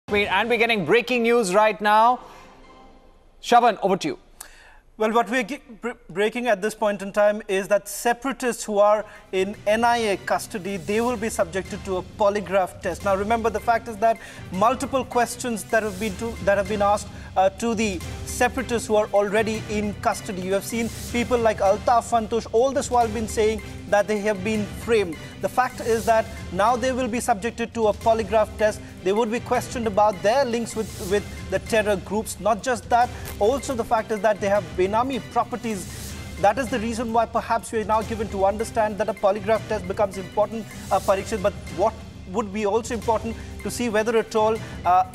And we're getting breaking news right now. Shavan, over to you. Well, what we're breaking at this point in time is that separatists who are in NIA custody, they will be subjected to a polygraph test. Now, remember, the fact is that multiple questions that have been asked to the separatists who are already in custody. You have seen people like Altaf Fantush all this while been saying that they have been framed. The fact is that now they will be subjected to a polygraph test. They would be questioned about their links with the terror groups. Not just that, also the fact is that they have Benami properties. That is the reason why perhaps we are now given to understand that a polygraph test becomes important, Parikshit. But what would be also important to see whether at all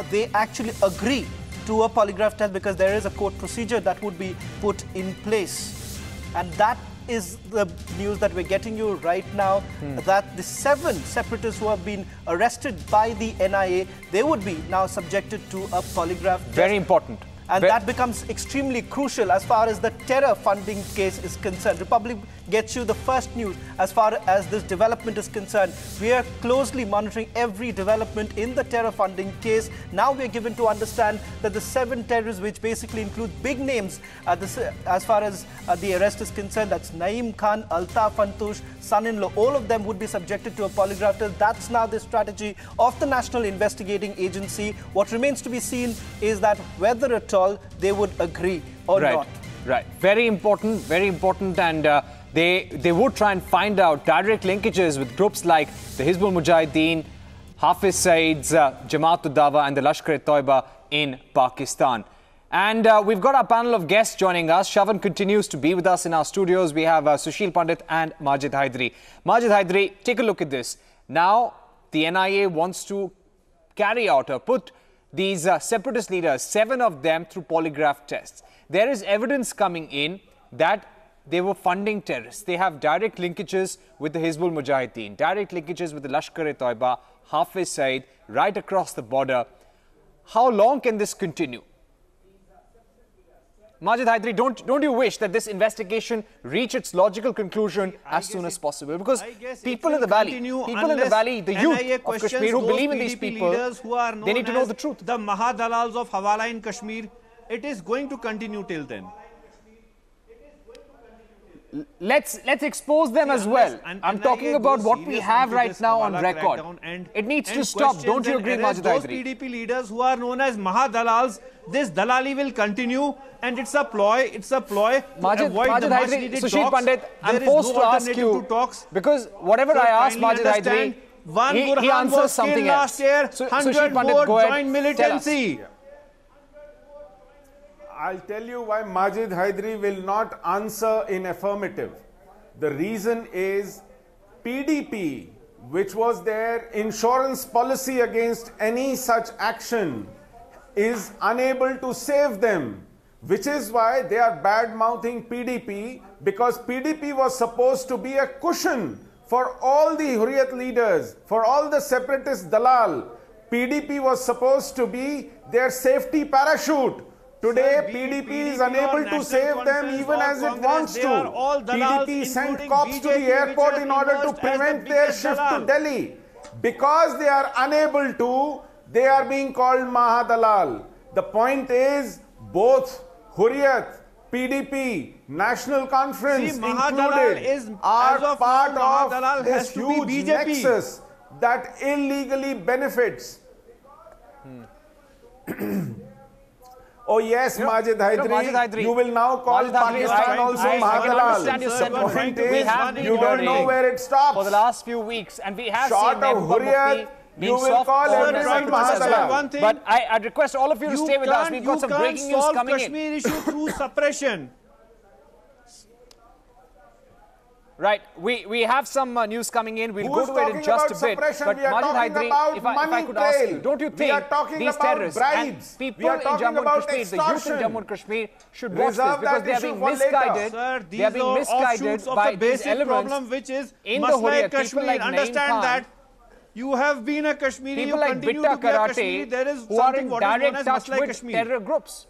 they actually agree to a polygraph test, because there is a court procedure that would be put in place. And that is the news that we're getting you right now, that the 7 separatists who have been arrested by the NIA, they would be now subjected to a polygraph test. Very important. And that becomes extremely crucial as far as the terror funding case is concerned. Republic gets you the first news as far as this development is concerned. We are closely monitoring every development in the terror funding case. Now we are given to understand that the 7 terrorists, which basically include big names as far as the arrest is concerned, that's Naeem Khan, Altaf Fantush, son-in-law, all of them would be subjected to a polygraph test. That's now the strategy of the National Investigating Agency. What remains to be seen is that whether at all they would agree or not. Right. Very important, and they would try and find out direct linkages with groups like the Hizbul Mujahideen, Hafiz Saeed's Jamaat-ud-Dawa and the Lashkar-e-Toiba in Pakistan. And we've got our panel of guests joining us. Shavan continues to be with us in our studios. We have Sushil Pandit and Majid Hydari. Majid Hydari, take a look at this. Now, the NIA wants to carry out or put these separatist leaders, 7 of them, through polygraph tests. There is evidence coming in that they were funding terrorists. They have direct linkages with the Hizbul Mujahideen, direct linkages with the Lashkar-e-Toiba, Hafiz Saeed, right across the border. How long can this continue? Majid Hydari, don't you wish that this investigation reach its logical conclusion as soon as possible? Because people in the valley, the youth of Kashmir who believe in these people, they need to know the truth. The Mahadalals of Hawala in Kashmir, it is going to continue till then. Let's expose them as well. I'm talking about what we have right now on record. It needs to stop. Don't you agree, Majid Hydari? Those PDP leaders who are known as Mahadalals, this dalali will continue, and it's a ploy to avoid the much needed talks. Sushil Pandit, I'm forced to ask you, because whatever I ask Majid Hydari, he answers something else. Last year, so, Sushil Pandit, go ahead, joined militancy. I'll tell you why Majid Hydari will not answer in affirmative. The reason is PDP, which was their insurance policy against any such action, is unable to save them, which is why they are bad-mouthing PDP, because PDP was supposed to be a cushion for all the Hurriyat leaders, for all the separatist dalal. PDP was supposed to be their safety parachute. Today, PDP is unable to save them even as it wants to. PDP sent cops to the airport in order to prevent their shift to Delhi. Because they are unable to, they are being called Mahadalal. The point is, both Hurriyat, PDP, National Conference included are part of this huge nexus that illegally benefits. Oh yes, Majid Hydari, you will now call Pakistan also Mahadalal. The point is, you don't know where it stops. For the last few weeks, and we have short seen of Hurriyat, you will call everyone Mahadalal. But I'd request all of you to stay with us. We've got some breaking news coming in. Kashmir issue through suppression. Right, we have some news coming in. We'll go to it in just a bit. But Majid Hydari, if I could ask you, don't you think these terrorists and people in Jammu and Kashmir, the youth in Jammu and Kashmir, should watch this, because they are being misguided. Sir, they are being misguided by these elements which is in the Hurriyat. People like understand that you have been a Kashmiri, people like Bitta Karate, who are in direct touch with terror groups.